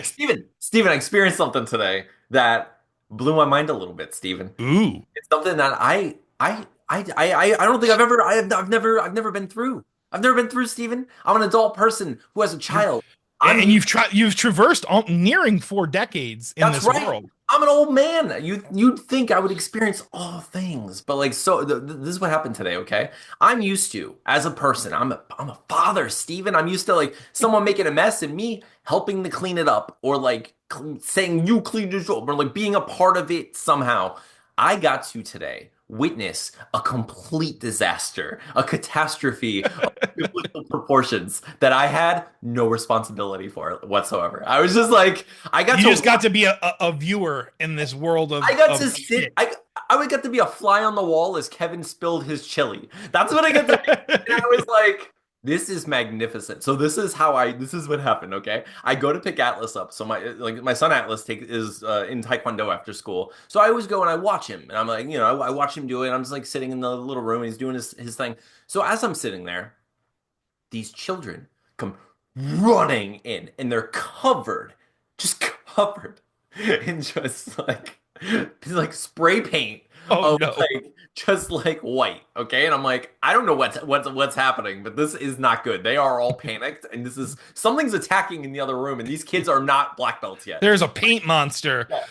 Steven, I experienced something today that blew my mind a little bit, Steven. Ooh. It's something that I don't think I've never been through. I've never been through, Steven. I'm an adult person who has a You're child. I'm and used. you've traversed nearing 4 decades in That's this right. world. I'm an old man. You'd think I would experience all things, but like this is what happened today, okay? I'm used to as a person. I'm a father, Steven. I'm used to like someone making a mess and me helping to clean it up or like saying you clean this up or like being a part of it somehow. I got to today witness a complete disaster, a catastrophe biblical proportions that I had no responsibility for whatsoever. I was just like, I got You to just got to be a viewer in this world I got of to sit. shit. I would get to be a fly on the wall as Kevin spilled his chili. That's what I get to be. And I was like, this is magnificent. So this is what happened, okay? I go to pick Atlas up. So my son Atlas is in Taekwondo after school. So I always go and I watch him. And I'm like, I watch him do it. I'm just like sitting in the little room and he's doing his thing. So as I'm sitting there, these children come running in and they're covered, just covered in just like spray paint Oh of no. like just like white. Okay. And I'm like, I don't know what's happening, but this is not good. They are all panicked and this is something's attacking in the other room, and these kids are not black belts yet. There's a paint monster. Yeah.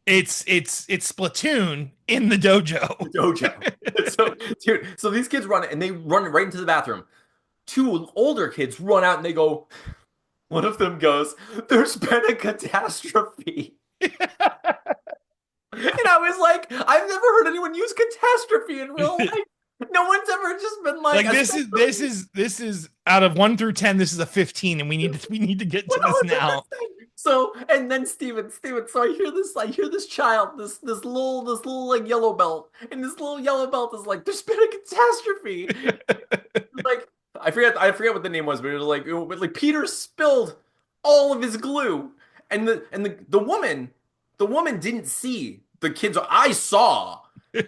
It's Splatoon in the dojo. The dojo. So, dude, so these kids run and they run right into the bathroom. Two older kids run out and they go, one of them goes, "There's been a catastrophe." And I was like, I've never heard anyone use catastrophe in real life. No one's ever just been like, Like this is out of 1 through 10, this is a 15, and we need to get to this now. 100%. So, and then Steven, so I hear this child, this little like yellow belt, and this little yellow belt is like, there's been a catastrophe. Like, I forget what the name was, but it was like Peter spilled all of his glue, and the woman didn't see the kids. I saw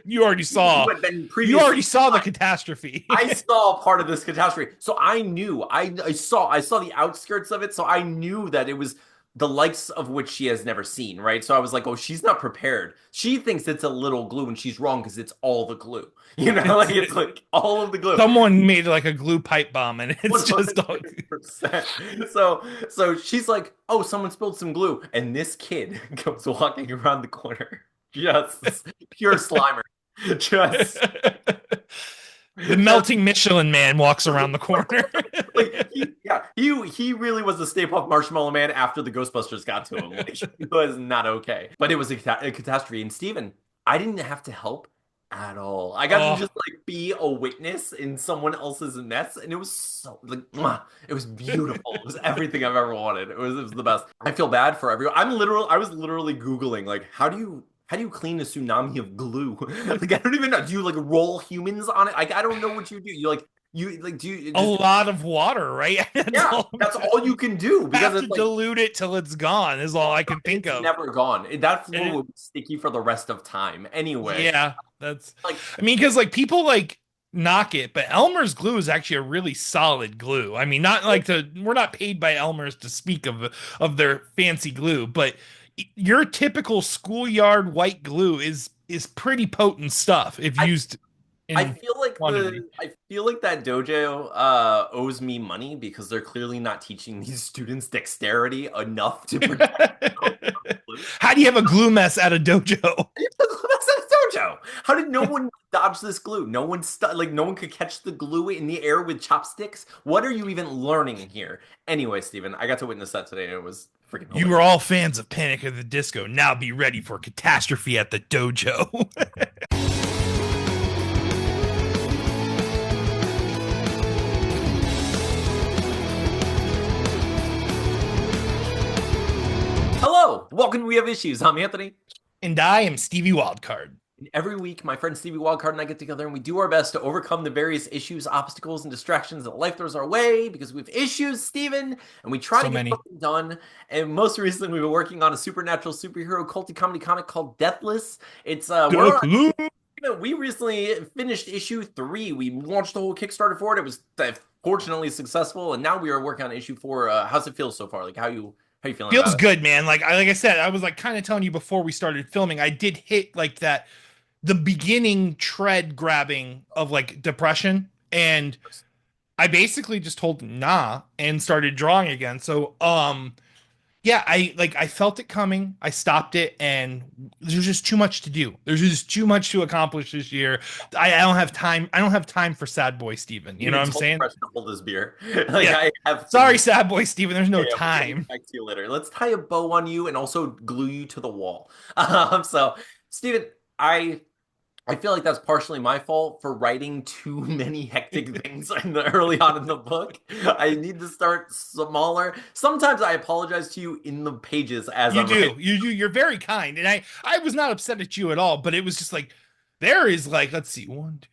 You already who saw had been you previously. already saw the catastrophe. I saw part of this catastrophe, so I knew. I saw the outskirts of it, so I knew that it was the likes of which she has never seen, right? So I was like, oh, she's not prepared. She thinks it's a little glue, and she's wrong because it's all the glue. Like it's like all of the glue. Someone made like a glue pipe bomb, and it's just all... 100%. So she's like, oh, someone spilled some glue, and this kid goes walking around the corner, just pure Slimer, just The melting Michelin man walks around the corner. like he really was the Stay Puft Marshmallow Man after the Ghostbusters got to him. Like, he was not okay. But it was a catastrophe. And Steven, I didn't have to help at all. I got to Oh, just like be a witness in someone else's mess, and it was so like it was beautiful. It was everything I've ever wanted. It was the best. I feel bad for everyone. I was literally Googling like how do you clean a tsunami of glue? Like I don't even know. Do you like roll humans on it? I don't know what you do. You like do you a just lot of water, right? yeah, that's all you can do because Have to it's like dilute it till it's gone is all I can think it's of. never gone. That And fluid will be sticky for the rest of time anyway. yeah, that's Like I mean, because like people like knock it, but Elmer's glue is actually a really solid glue. I mean, not like to we're not paid by Elmer's to speak of their fancy glue, but your typical schoolyard white glue is pretty potent stuff if I used in quantity. I feel like that dojo owes me money because they're clearly not teaching these students dexterity enough to protect glue. How do you have a glue mess at a dojo? That's not a dojo. How did no one dodge this glue? No one could catch the glue in the air with chopsticks. What are you even learning here? Anyway, Steven, I got to witness that today and it was freaking You hilarious. are all fans of Panic at the Disco. Now be ready for catastrophe at the dojo. Hello, welcome to We Have Issues. I'm Anthony. And I am Stevie Wildcard. And every week, my friend Stevie Wildcard and I get together and we do our best to overcome the various issues, obstacles, and distractions that life throws our way because we have issues, Steven, and we try So to get many. something done. And most recently, we've been working on a supernatural superhero culty comedy comic called Deathless. It's we're on Deathloop. we recently finished issue 3. We launched the whole Kickstarter for it. It was fortunately successful, and now we are working on issue 4. How's it feel so far? Like how you How you feeling Feels about it? good, man. Like I said, I was like kind of telling you before we started filming, I did hit like that the beginning tread grabbing of like depression, and I basically just told him nah and started drawing again. So yeah, I felt it coming. I stopped it, and there's just too much to do. There's just too much to accomplish this year. I don't have time. I don't have time for sad boy Steven. You know Steven what I'm told saying? Fresh to hold his beer. Like Yeah. I have Sorry, things. sad boy Steven. There's no Yeah, we'll get time. back to you later. Let's tie a bow on you and also glue you to the wall. So, Steven, I I feel like that's partially my fault for writing too many hectic things early on in the book. I need to start smaller. Sometimes I apologize to you in the pages as You I'm writing. do. You do. You're very kind. And I was not upset at you at all, but it was just like there is like, let's see,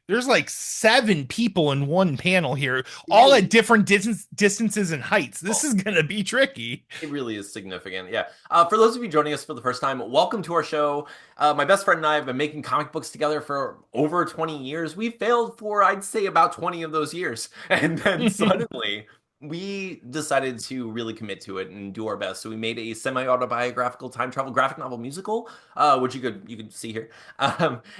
there's like 7 people in one panel here, It all really at different distances and heights. This is gonna be tricky. It really is significant. Yeah. For those of you joining us for the first time, welcome to our show. My best friend and I have been making comic books together for over 20 years. We failed for, I'd say, about 20 of those years. And then suddenly we decided to really commit to it and do our best. So we made a semi-autobiographical time travel graphic novel musical, which you could see here.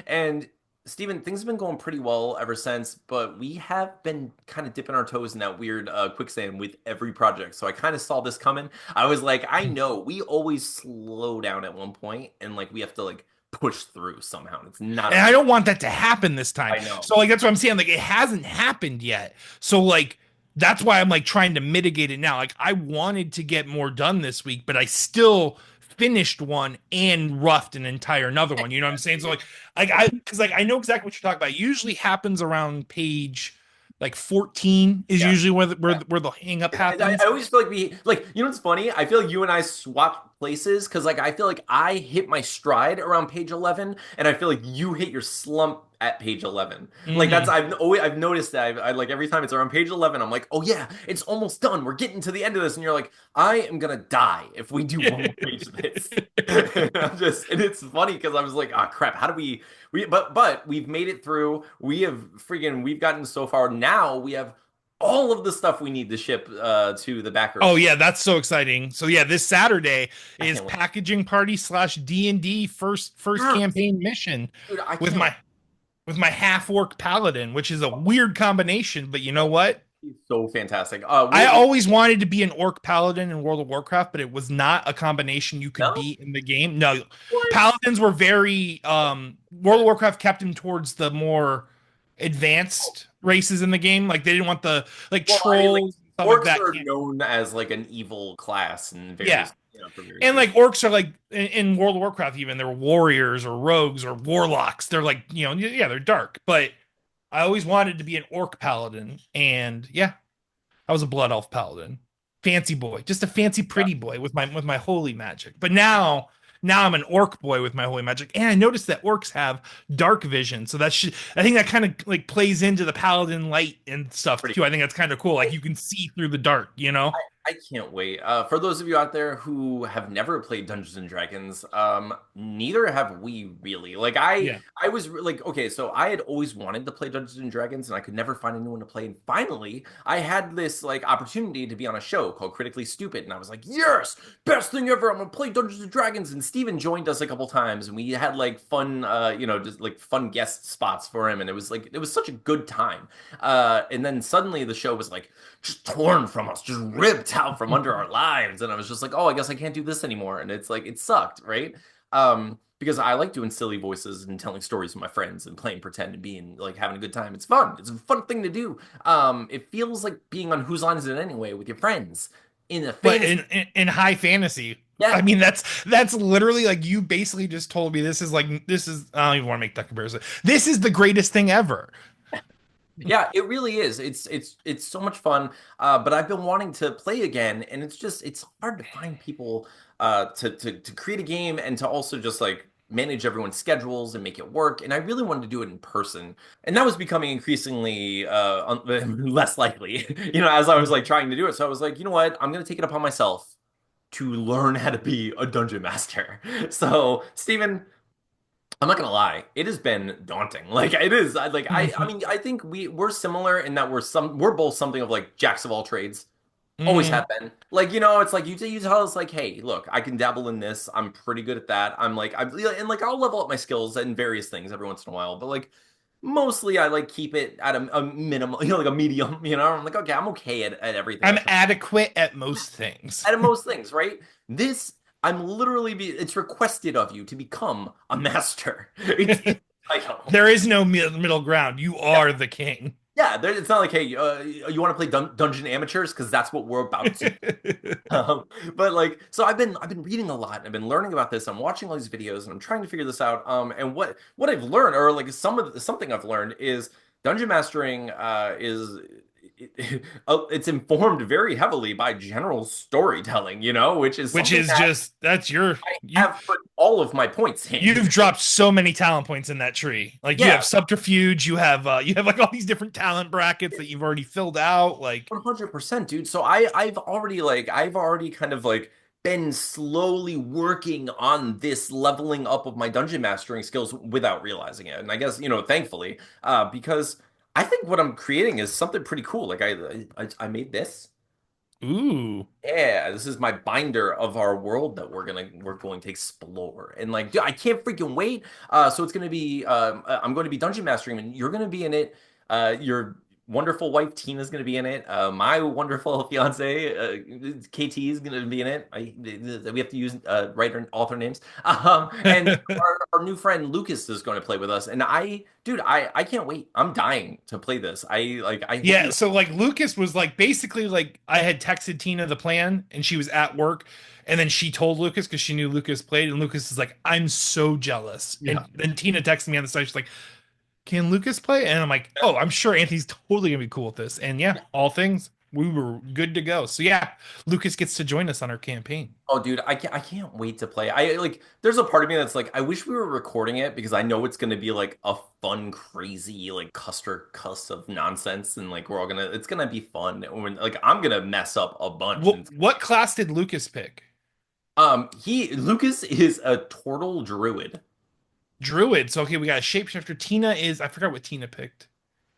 And Steven, things have been going pretty well ever since, but we have been kind of dipping our toes in that weird quicksand with every project. So I kind of saw this coming. I was like, I know we always slow down at one point and like we have to like push through somehow. It's not And a I good. don't want that to happen this time. I know. So like that's what I'm saying. Like it hasn't happened yet. So like that's why I'm like trying to mitigate it now. Like I wanted to get more done this week, but I still finished one and roughed an entire another one. You know what I'm saying? So like I because like I know exactly what you're talking about. It usually happens around page like 14 is Yeah. usually where the hang up I happens. always feel like what's funny? I feel like you and I swapped places because like I feel like I hit my stride around page 11 and I feel like you hit your slump at page 11. Like that's Hmm. I've noticed that I like every time it's around page 11 I'm like, "Oh yeah, it's almost done. We're getting to the end of this." And you're like, "I am gonna die if we do one more page of this." And it's funny because I was like, "Ah, crap. How do we but we've made it through. We've gotten so far. Now we have all of the stuff we need to ship to the Oh backers. yeah, that's so exciting. So yeah, this Saturday I is can't wait. packaging party slash D&D first Yes, campaign mission dude, I with can't. my half orc paladin, which is a weird combination, but you know Oh, what? he's so fantastic. I always wanted to be an orc paladin in World of Warcraft, but it was not a combination you could No, be in the game. No, what? paladins were very World of Warcraft kept him towards the more Oh, advanced races in the game. Like they didn't want the like well, I mean, like trolls and stuff like orcs that. are Can't, known as like an evil class and yeah. various, for various And like reasons. orcs are like in World of Warcraft, even they're warriors or rogues or warlocks. They're like, yeah, they're dark. But I always wanted to be an orc paladin. And yeah, I was a blood elf paladin. Fancy boy, just a fancy Yeah, pretty boy with my holy magic. But now I'm an orc boy with my holy magic. And I noticed that orcs have dark vision. So I think that kind of like plays into the paladin light and stuff pretty. too. I think that's kind of cool. Like you can see through the dark, you know? I can't wait. For those of you out there who have never played Dungeons and Dragons, neither have we really. Like Yeah. I was like, okay, so I had always wanted to play Dungeons and Dragons, and I could never find anyone to play. And finally, I had this like opportunity to be on a show called Critically Stupid, and I was like, yes, best thing ever! I'm gonna play Dungeons and Dragons. And Steven joined us a couple times, and we had like fun, just like fun guest spots for him, and it was such a good time. And then suddenly the show was like just torn from us, just ripped out from under our lives. And I was just like, oh, I guess I can't do this anymore. And it's like, it sucked, right? Because I like doing silly voices and telling stories with my friends and playing pretend and being like having a good time. It's fun. It's a fun thing to do. It feels like being on Whose Line Is It Anyway with your friends in a But fantasy. in high fantasy, I Yeah, mean that's literally like you basically just told me this is I don't even want to make that comparison. This is the greatest thing ever. yeah, it really is. It's so much fun. But I've been wanting to play again, and it's hard to find people to create a game and to also just like manage everyone's schedules and make it work. And I really wanted to do it in person, and that was becoming increasingly less likely, as I was like trying to do it. So I was like, you know what, I'm gonna take it upon myself to learn how to be a dungeon master. So, Stephen. I'm not gonna lie, it has been daunting. Like it is. I mean, I think we're similar in that we're both something of like jacks of all trades. Always Mm, have been. Like, it's like you tell us like, hey, look, I can dabble in this. I'm pretty good at that. And like I'll level up my skills in various things every once in a while, but like mostly I like keep it at a minimum, like a medium, I'm like, okay, I'm okay at everything I'm I try adequate at most things. at most things, right? This I'm literally it's requested of you to become a master. It's in the title. There is no middle ground. You are the king. Yeah, it's not like, hey, you want to play Dungeon Amateurs? Because that's what we're about to do. Um, but like, so I've been reading a lot and I've been learning about this. I'm watching all these videos and I'm trying to figure this out. And what I've learned, or like something I've learned is dungeon mastering is it's informed very heavily by general storytelling, which is Which something is that just that's your I have put all of my points in. you've dropped so many talent points in that tree. Like you Yeah, have subterfuge, you have like all these different talent brackets that you've already filled out. Like, 100%, dude. So I've already kind of like been slowly working on this leveling up of my dungeon mastering skills without realizing it. And I guess, thankfully, because I think what I'm creating is something pretty cool. Like I made this. ooh. Yeah, this is my binder of our world that we're going to explore. And like, dude, I can't freaking wait. So it's gonna be I'm going to be dungeon mastering and you're gonna be in it. Your wonderful wife Tina's gonna be in it. My wonderful fiance KT is gonna be in it. We have to use writer author names. And our new friend Lucas is going to play with us. And dude, I can't wait. I'm dying to play this. I hope Yeah, you. so like Lucas was like basically like I had texted Tina the plan and she was at work and then she told Lucas because she knew Lucas played and Lucas is like, I'm so jealous. Yeah. And then Tina texted me on the side, she's like, can Lucas play? And I'm like, oh, I'm sure Anthony's totally gonna be cool with this. And yeah, all things, we were good to go. So yeah, Lucas gets to join us on our campaign. Oh, dude, I can't wait to play. I like there's a part of me that's like I wish we were recording it because I know it's gonna be like a fun, crazy, like cuss of nonsense and like it's gonna be fun when like I'm gonna mess up a bunch and What class did Lucas pick? he Lucas is a turtle druid. Druid. So okay, we got a shapeshifter. Tina is I forgot what Tina picked.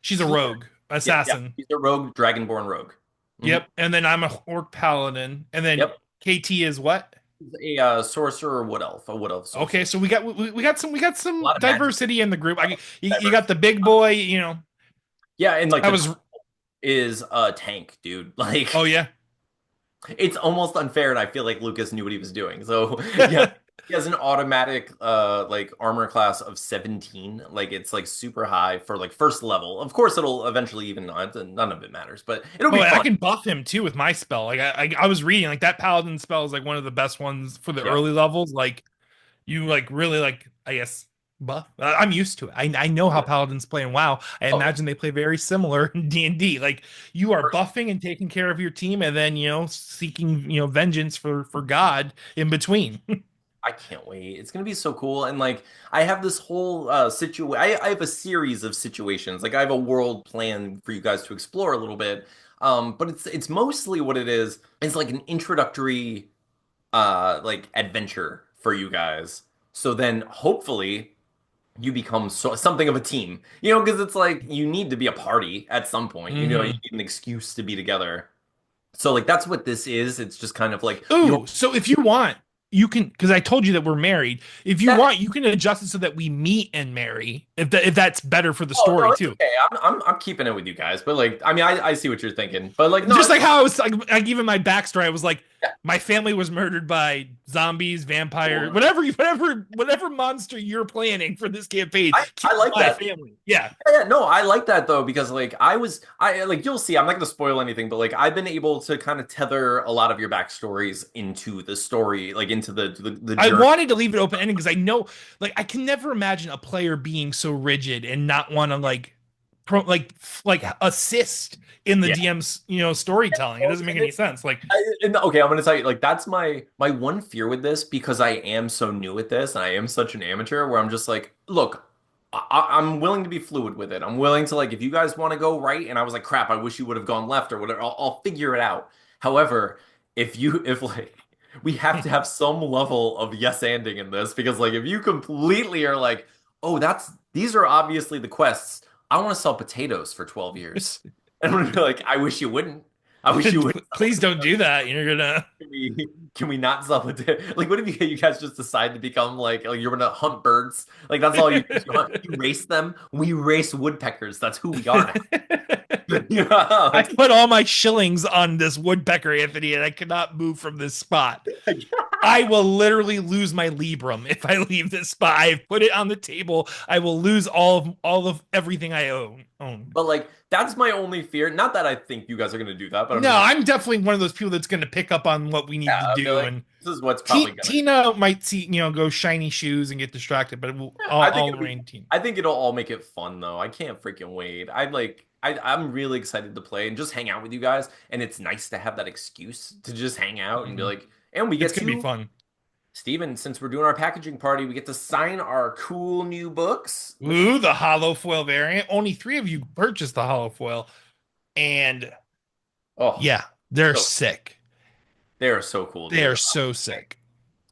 She's a Tina, rogue, yeah, assassin. he's a rogue, dragonborn rogue. Hmm. Yep. And then I'm a orc paladin. And then Yep. KT is what? He's a sorcerer a wood elf Okay, sorcerer. so we got A some lot of magic diversity in the group. You got diversity. the big boy, you know. Yeah, and like I the was turtle is a tank, dude. oh Like yeah. it's almost unfair, and I feel like Lucas knew what he was doing. So yeah, he has an automatic like armor class of 17. Like it's like super high for like first level. Of course, it'll eventually even out. None of it matters, but it'll Oh, be and I fun. can buff him too with my spell. Like I was reading like that paladin spell is like one of the best ones for the Yeah. early levels. Like you like really like I guess buff. I'm used to it. I know how Yeah. paladins play in WoW. I Oh yeah. imagine they play very similar in D&D. Like you are First, buffing and taking care of your team, and then seeking vengeance for God in between. I can't wait. It's gonna be so cool. And like I have this whole I have a series of situations. Like I have a world plan for you guys to explore a little bit. But it's mostly what it is. It's like an introductory like adventure for you guys. So then hopefully you become something of a team. Because it's like you need to be a party at some point. You hmm need an excuse to be together. So like that's what this is. It's just kind of like Ooh, so if you want, you can because I told you that we're married. If you that. want, you can adjust it so that we meet and marry. If that's better for the Oh no, story it's too. okay. I'm keeping it with you guys. But like I mean I see what you're thinking. But like no, Just it's like fine. how I was like even my backstory, I was like, my family was murdered by zombies, vampires, Yeah. whatever monster you're planning for this campaign I killed like my that. family. Yeah. Yeah, no, I like that though because like I like you'll see. I'm not going to spoil anything, but like I've been able to kind of tether a lot of your backstories into the story, like into the I journey. wanted to leave it open ending because I know, like, I can never imagine a player being so rigid and not want to like assist in the Yeah. DM's storytelling. It doesn't make any sense. Like, Okay, I'm gonna tell you, like that's my one fear with this because I am so new at this and I am such an amateur where I'm just like, look, I'm willing to be fluid with it. I'm willing to like if you guys want to go right and I was like, crap, I wish you would have gone left or whatever. I'll figure it out. However, if like we have to have some level of yes anding in this because like if you completely are like, oh, these are obviously the quests. I want to sell potatoes for 12 years. And I'm gonna be like, I wish you wouldn't. I wish you would sell Please don't do that. You're gonna. Can we not sell it? Like, what if you guys just decide to become like you're gonna hunt birds? Like that's all you do. You hunt, you race them. We race woodpeckers. That's who we are now. I Like, put all my shillings on this woodpecker, Anthony, and I cannot move from this spot. I will literally lose my Librum if I leave this spot. I've put it on the table. I will lose all of everything I own. but like that's my only fear. Not that I think you guys are gonna do that, but I'm No, just like, I'm definitely one of those people that's going to pick up on what we need to yeah, I feel do. like And this is what's probably gonna. Tina might see, go shiny shoes and get distracted, but Yeah, I'll rein Tina. I think it'll all make it fun though. I can't freaking wait. I'm really excited to play and just hang out with you guys. And it's nice to have that excuse to just hang out and be Mhm. like, and we It's get going to be to fun. Steven, since we're doing our packaging party, we get to sign our cool new books. Ooh, the hollow foil variant. Only three of you purchased the hollow foil, and Oh, yeah, they're so sick. they are so cool, They dude. are so sick.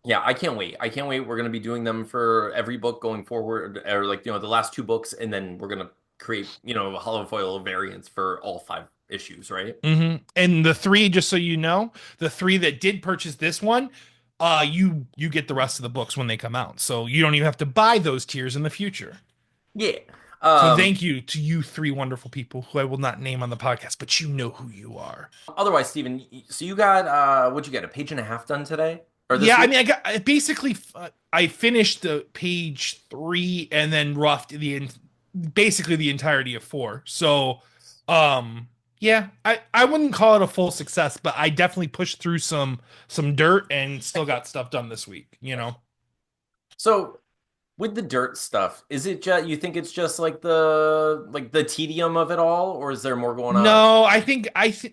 Yeah, I can't wait. I can't wait. We're gonna be doing them for every book going forward, or like the last two books, and then we're gonna create hollow foil variants for all five issues, right? And the three, just so you know, the three that did purchase this one, you get the rest of the books when they come out, so you don't even have to buy those tiers in the future. Yeah. So Um. thank you to you three wonderful people who I will not name on the podcast, but you know who you are. Otherwise, Steven, so you got what'd you get? A page and a half done today or this Yeah, I week? mean, I basically I finished the page 3 and then roughed basically the entirety of 4. So, yeah, I wouldn't call it a full success, but I definitely pushed through some dirt and still got stuff done this week. So with the dirt stuff, is it just you think it's just like the tedium of it all, or is there more going on? No, You I think it's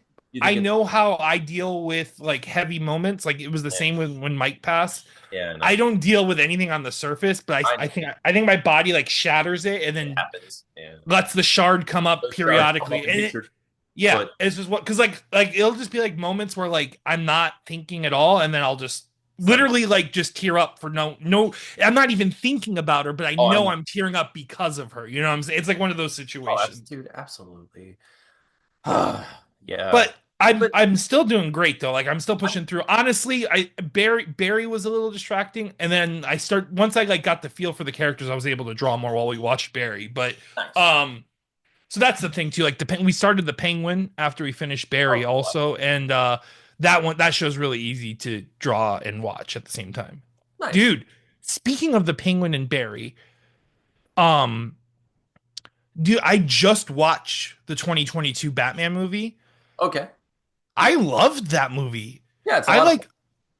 know how I deal with like heavy moments. Like it was the yeah, same when Mike passed. yeah, no, I don't deal with anything on the surface, but I I think my body like shatters it and it then happens. Yeah, lets the shard come up those shards come up periodically. and And hit your yeah, foot. it's just because like it'll just be like moments where like I'm not thinking at all, and then I'll just Suddenly, literally like just tear up for no. I'm not even thinking about her, but I oh, know I'm tearing up because of her. You know what I'm saying? It's like one of those situations. dude, absolutely. Yeah, But I'm but I'm still doing great though. Like I'm still pushing through. Honestly, I Barry was a little distracting, and then once I like got the feel for the characters, I was able to draw more while we watched Barry. But nice. um, so that's the thing too. Like we started the Penguin after we finished Barry Oh, cool. also, and that show's really easy to draw and watch at the same time. Nice. Dude, speaking of the Penguin and Barry, um, dude, I just watched the 2022 Batman movie. Okay. I loved that movie. Yeah, it's a I lot of fun. like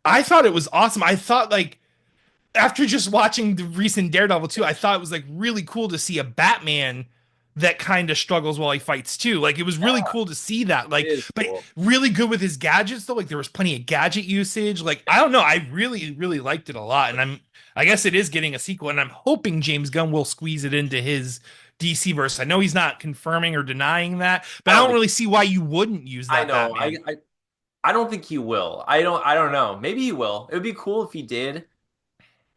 I thought it was awesome. I thought like after just watching the recent Daredevil 2, I thought it was like really cool to see a Batman that kind of struggles while he fights too. Like it was really Yeah, cool to see that. it Like, is but cool. really good with his gadgets though. Like there was plenty of gadget usage. Like I don't know. I really, really liked it a lot. And I guess it is getting a sequel, and I'm hoping James Gunn will squeeze it into his DC verse. I know he's not confirming or denying that, but I I don't don't think really see why you wouldn't use I that know. Batman. I don't think he will. I don't know. Maybe he will. It would be cool if he did.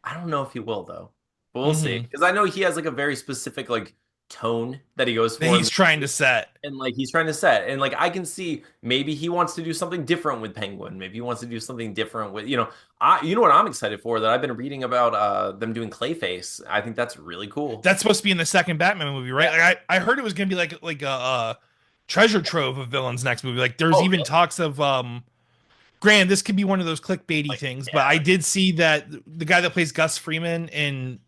I don't know if he will though. But we'll see. Hmm. Because I know he has like a very specific like tone that he goes That for in he's the trying to movie. set. And like he's trying to set. And like I can see maybe he wants to do something different with Penguin. Maybe he wants to do something different with, you know what I'm excited for that I've been reading about them doing Clayface. I think that's really cool. That's supposed to be in the second Batman movie, right? Yeah. Like I heard it was gonna be like a treasure trove of villains next movie. Like there's Oh, even really? talks of Grant, this could be one of those clickbaity Like, things, but yeah. I did see that the guy that plays Gus Freeman in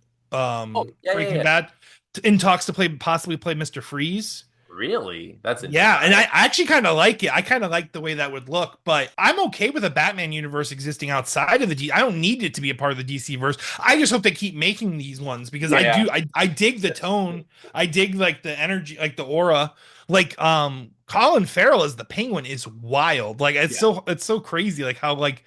Oh, yeah, yeah, Breaking yeah. Bad in talks to possibly play Mr. Freeze. Really? That's interesting. Yeah, and I actually kind of like it. I kind of like the way that would look, but I'm okay with a Batman universe existing outside of the D. I don't need it to be a part of the DC verse. I just hope they keep making these ones because I Yeah. do. I dig the tone. I dig like the energy, like the aura. Like Colin Farrell as the Penguin is wild. Like Yeah. it's so crazy. Like how like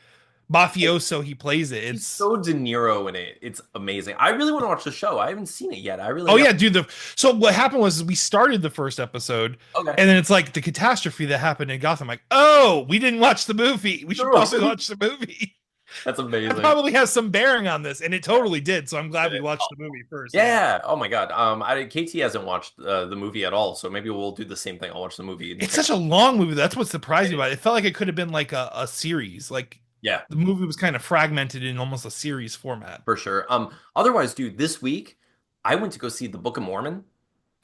mafioso he plays it. He's It's so De Niro in it. It's amazing. I really want to watch the show. I haven't seen it yet. I really Oh have. yeah, dude. So what happened was we started the first episode, Okay. and then it's like the catastrophe that happened in Gotham. Like, oh, we didn't watch the movie. We should No, probably watch the movie. That's That amazing. probably has some bearing on this, and it totally did. So I'm glad we watched the movie first. Yeah. Yeah. Oh my God. KT hasn't watched the movie at all, so maybe we'll do the same thing. I'll watch the movie and It's check such it a out. long movie. That's what surprised It me is. about it. It felt like it could have been like a series. Like Yeah, the movie was kind of fragmented in almost a series format. for sure. Otherwise, dude, this week I went to go see the Book of Mormon,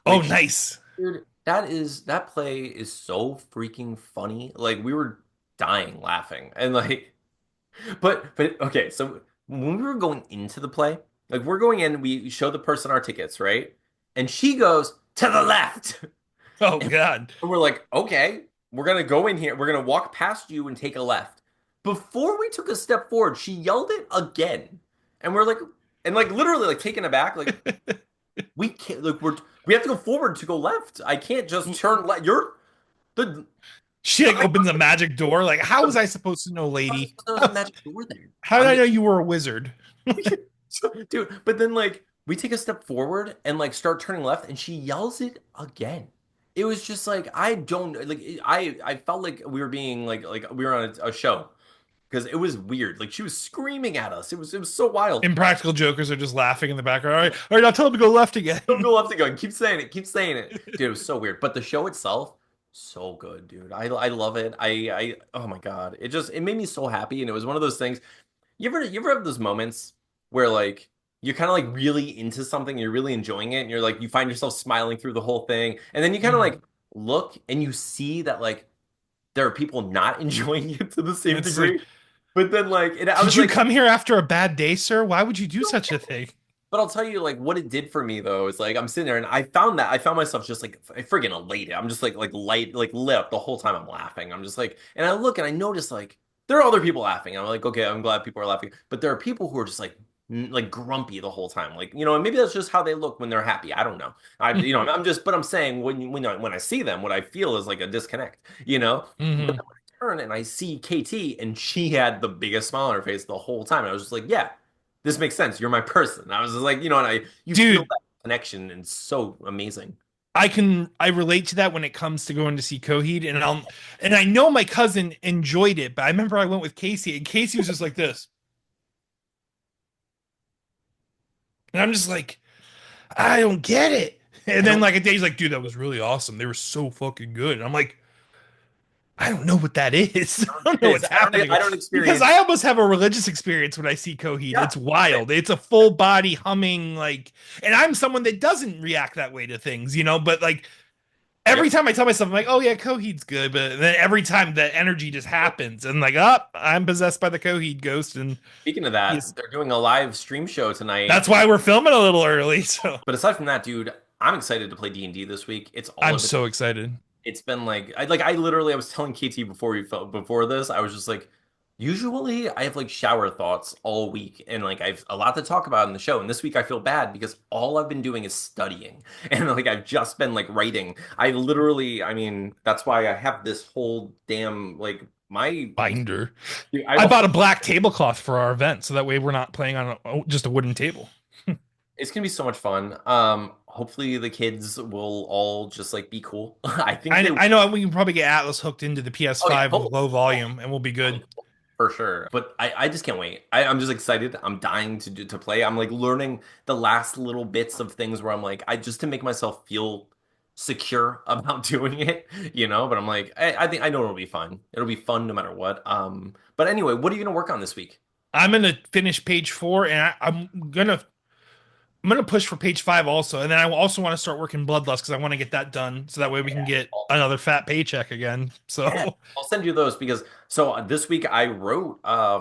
Oh, which, nice. dude, that play is so freaking funny. Like we were dying laughing, and like, but okay. So when we were going into the play, like we're going in, we show the person our tickets, right? And she goes to the left. Oh God. And we're like, okay, we're gonna go in here. We're gonna walk past you and take a left. Before we took a step forward, she yelled it again, and we're like, and like literally like taken aback, like we can't, like we have to go forward to go left. I can't just turn left. You're the She like I opens a magic door. Like, how was I supposed to know, thought lady? there was a magic door there. How did I'm I just, know you were a wizard? dude. But then like we take a step forward and like start turning left, and she yells it again. It was just like I don't like I felt like we were being like we were on a show because it was weird. Like she was screaming at us. It was so wild. Impractical jokers are just laughing in the background. All right, now tell him to go left again. Don't go left again. Keep saying it. Keep saying it. Dude, it was so weird. But the show itself, so good, dude. I love it. I oh my God. It made me so happy. And it was one of those things. You ever have those moments where like you're kind of like really into something, you're really enjoying it, and you're like you find yourself smiling through the whole thing, and then you kind of Mhm. like look and you see that like there are people not enjoying it to the same It's like, degree. But then like I did was you like, come here after a bad day, sir? Why would you do such a thing? but I'll tell you, like, what it did for me though is like I'm sitting there and I found myself just like friggin' elated. I'm just like light, like lit up the whole time I'm laughing. I'm just like, and I look and I notice like there are other people laughing. I'm like, okay, I'm glad people are laughing. But there are people who are just like like grumpy the whole time. Like, and maybe that's just how they look when they're happy. I don't know. I'm just, but I'm saying when I see them, what I feel is like a disconnect, But Hmm. then when I turn and I see KT and she had the biggest smile on her face the whole time. And I was just like, yeah, this makes sense. You're my person. I was just like, and you feel Dude, that connection and it's so amazing. I relate to that when it comes to going to see Coheed, and I know my cousin enjoyed it, but I remember I went with Casey, and Casey was just like this, and I'm just like, I don't get it. And I then don't like a day, he's like, dude, that was really awesome. They were so fucking good. And I'm like, I don't know what that is. I don't know what's I happening don't because experience. I almost have a religious experience when I see Coheed. Yeah. It's wild. It's a full body humming, like, and I'm someone that doesn't react that way to things, but like every Yep. time I tell myself, I'm like, oh yeah, Coheed's good, but then every time that energy just happens, and like, oh, I'm possessed by the Coheed ghost, and Speaking of that, yes, they're doing a live stream show tonight. that's why we're filming a little early. So But aside from that, dude, I'm excited to play D&D this week. It's all I'm of it. so excited. It's been like I literally I was telling KT before this, I was just like usually I have like shower thoughts all week and like I've a lot to talk about in the show. And this week I feel bad because all I've been doing is studying. And like I've just been like writing. I mean, that's why I have this whole damn like my Binder. I I bought a black tablecloth for our event, so that way we're not playing on just a wooden table. it's gonna be so much fun. Hopefully the kids will all just like be cool. I think they I know we can probably get Atlas hooked into the oh yeah, PS5 with totally. low volume, and we'll be good. For sure. But I just can't wait. I'm just excited. I'm dying to play. I'm like learning the last little bits of things where I'm like, I just to make myself feel secure about doing it, But I'm like, I think I know it'll be fun. It'll be fun no matter what. But anyway, what are you gonna work on this week? I'm gonna finish page 4, and I'm gonna push for page 5 also, and then I also want to start working Bloodlust because I want to get that done, so that way we can get another fat paycheck again. Yeah, So I'll send you those because this week I wrote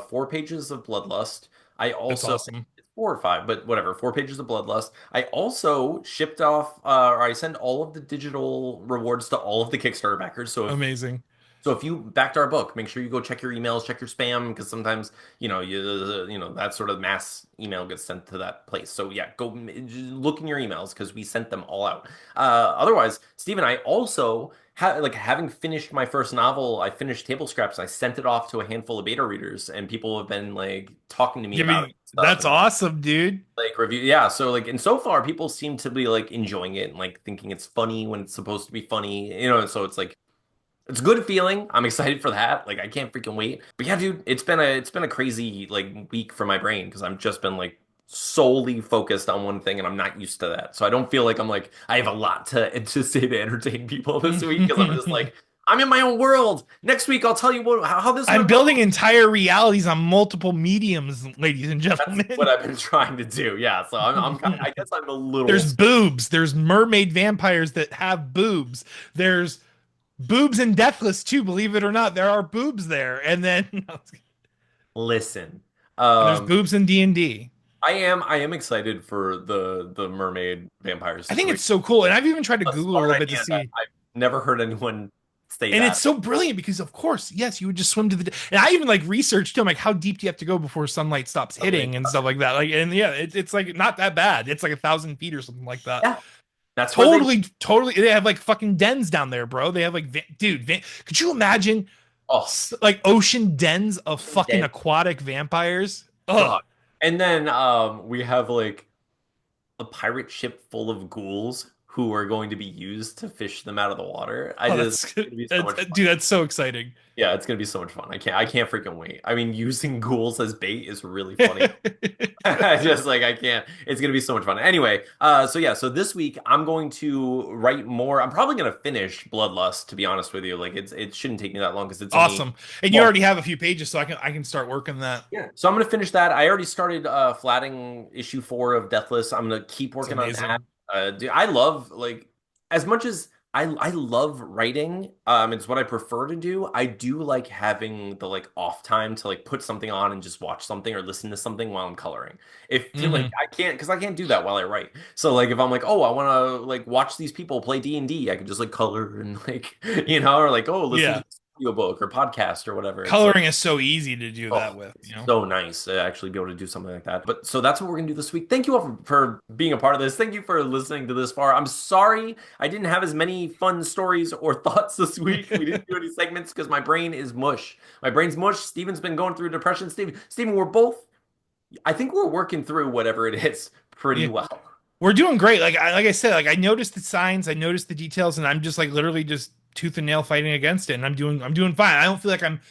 4 pages of Bloodlust. I that's also awesome, it's 4 or 5, but whatever, 4 pages of Bloodlust. I also shipped off or I sent all of the digital rewards to all of the Kickstarter backers. amazing. So if you backed our book, make sure you go check your emails, check your spam, because sometimes that sort of mass email gets sent to that place. So yeah, look in your emails because we sent them all out. Otherwise, Steve and I also having finished my first novel. I finished Table Scraps. I sent it off to a handful of beta readers, and people have been like talking to me Give about it me and stuff that's and awesome, dude. like review. Yeah, so like and so far people seem to be like enjoying it and like thinking it's funny when it's supposed to be funny. So it's like. It's a good feeling. I'm excited for that. Like I can't freaking wait. But yeah, dude, it's been a crazy like week for my brain because I've just been like solely focused on one thing and I'm not used to that. So I don't feel like I'm like I have a lot to say to entertain people this week because I'm just like I'm in my own world. Next week I'll tell you how this I'm went wrong. building entire realities on multiple mediums, ladies and That's what gentlemen. I've been trying to do. Yeah, so I guess I'm a little There's boobs. There's mermaid vampires that have boobs. There's boobs in Deathless too. Believe it or not, there are boobs there. And then listen. and there's Um boobs in D&D. I am excited for the mermaid vampire I think situation. it's so cool. And I've even tried to A Google a smart little bit to idea that see. I've never heard anyone say And it's that. so brilliant because, of course, yes, you would just swim to the. And I even like researched too. I'm like, how deep do you have to go before sunlight stops I'm like, hitting and stuff like that? Like, and yeah, it's like not that bad. It's like 1,000 feet or something like that. yeah, that's where they. Totally, totally. They have like fucking dens down there, bro. They have like, dude, could you imagine Oh, like ocean dens of fucking dead aquatic vampires? Ugh. God. And then we have like a pirate ship full of ghouls who are going to be used to fish them out of the water. Oh, It's that's gonna be so much fun. dude, that's so exciting. Yeah, it's gonna be so much fun. I can't freaking wait. I mean, using ghouls as bait is really funny. I just like I can't. It's gonna be so much fun. Anyway, so yeah, so this week I'm going to write more. I'm probably gonna finish Bloodlust, to be honest with you. Like it shouldn't take me that long because it's only Awesome. And you well, already have a few pages, so I can start working that. yeah. So I'm gonna finish that. I already started flatting issue 4 of Deathless. I'm gonna keep It's working on that. amazing. Dude, I love like as much as I love writing. It's what I prefer to do. I do like having the like off time to like put something on and just watch something or listen to something while I'm coloring. If like Hmm. I can't because I can't do that while I write. So like if I'm like, oh, I want to like watch these people play D&D, I can just like color and like or like oh, listen to Yeah. this audiobook or podcast or whatever. It's like Coloring is so easy to do that oh, with, it's so nice to actually be able to do something like that. But so that's what we're gonna do this week. Thank you all for being a part of this. Thank you for listening to this far. I'm sorry I didn't have as many fun stories or thoughts this week. We didn't do any segments because my brain is mush. My brain's mush. Steven's been going through depression. Steven, we're both. I think we're working through whatever it is pretty Yeah. well. We're doing great. Like I said, like I noticed the signs, I noticed the details, and I'm just like literally just tooth and nail fighting against it, and I'm doing fine. I don't feel like I'm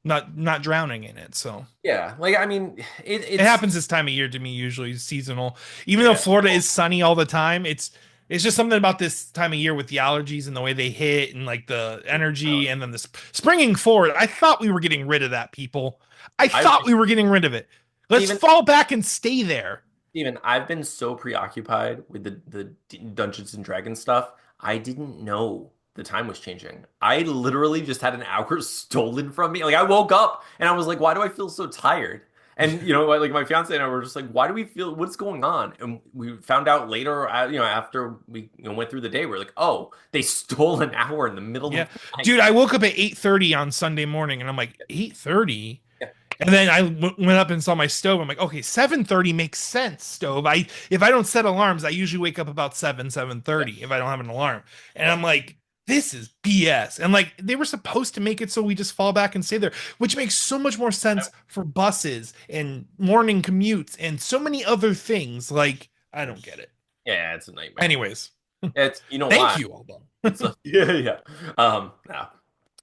not drowning in it. So Yeah, like I mean, it it's happens this time of year to me, usually seasonal. Even though yeah. Florida is sunny all the time, it's just something about this time of year with the allergies and the way they hit and like the energy and then the springing forward. I thought we were getting rid of that, people. I I thought we were getting rid of it. Let's Steven, fall back and stay there. Steven, I've been so preoccupied with the Dungeons and Dragons stuff, I didn't know the time was changing. I literally just had an hour stolen from me. Like I woke up and I was like, why do I feel so tired? And like my fiance and I were just like, why do we feel what's going on? And we found out later, after we went through the day, we're like, oh, they stole an hour in the middle Yeah. of the night. Dude, I woke up at 8:30 on Sunday morning and I'm like, 8:30? Yeah, And then I went up and saw my stove. I'm like, okay, 7:30 makes sense, stove. If I don't set alarms, I usually wake up about 7:30 if I don't have an alarm. And yeah. I'm like, this is BS. And like they were supposed to make it so we just fall back and stay there, which makes so much more sense for buses and morning commutes and so many other things. Like, I don't get it. Yeah, it's a nightmare. Anyways, It's you know thank why? you, Aldo. It's a yeah, yeah. Yeah.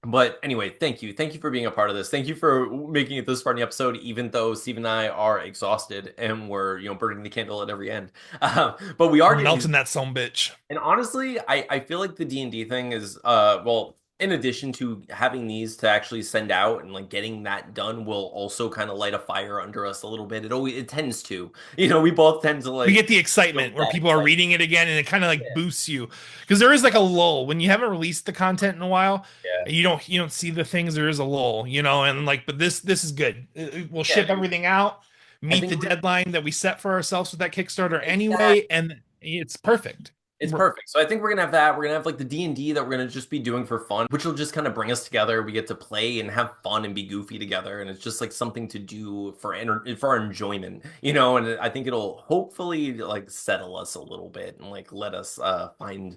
But anyway, thank you. Thank you for being a part of this. Thank you for making it this far in the episode, even though Steve and I are exhausted and we're, burning the candle at every end. But we are We're getting these. melting that some bitch. And honestly, I feel like the D&D thing is, well, in addition to having these to actually send out and like getting that done will also kind of light a fire under us a little bit. It tends to, we both tend to We like get the feel excitement where that people are excitement. reading it again and it kind of like Yeah. boosts you because there is like a lull when you haven't released the content in a while Yeah. and you don't see the things. There is a lull, and like, but this is good. We'll Yeah. ship everything out, I meet think the deadline that we set for ourselves with that Kickstarter exactly. anyway, and it's perfect. It's perfect. So I think we're gonna have that. We're gonna have like the D&D that we're gonna just be doing for fun, which will just kind of bring us together. We get to play and have fun and be goofy together, and it's just like something to do for our enjoyment, And I think it'll hopefully like settle us a little bit and like let us find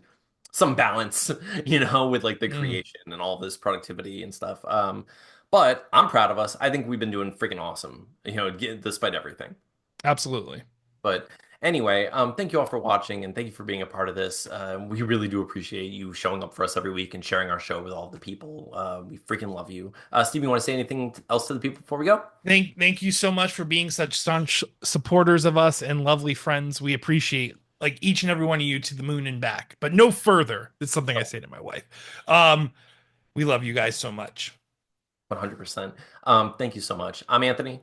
some balance, with like the Mm, creation and all this productivity and stuff. But I'm proud of us. I think we've been doing freaking awesome, despite everything. absolutely. But Anyway, thank you all for watching and thank you for being a part of this. We really do appreciate you showing up for us every week and sharing our show with all the people. We freaking love you. Steve, you want to say anything else to the people before we go? Thank you so much for being such staunch supporters of us and lovely friends. We appreciate like each and every one of you to the moon and back, but no further. It's something I say to my wife. Um, we love you guys so much. 100%. Thank you so much. I'm Anthony.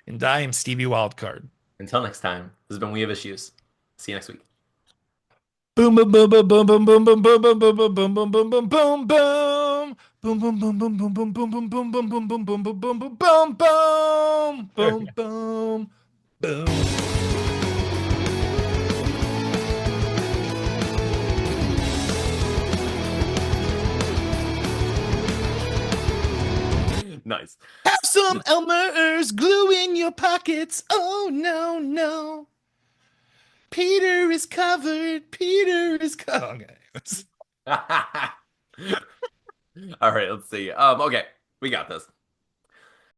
And I am Stevie Wildcard. Until next time, this has been We Have Issues. See you next week. Boom boom boom boom boom boom boom boom boom boom boom boom boom boom boom boom boom. Boom boom boom boom boom boom boom boom boom boom boom boom boom boom boom boom boom There we boom go. boom boom. Nice. Have some Elmer's glue in your pockets. Oh no no. Peter is covered. Peter is covered. Okay. All right, let's see. Okay, we got this.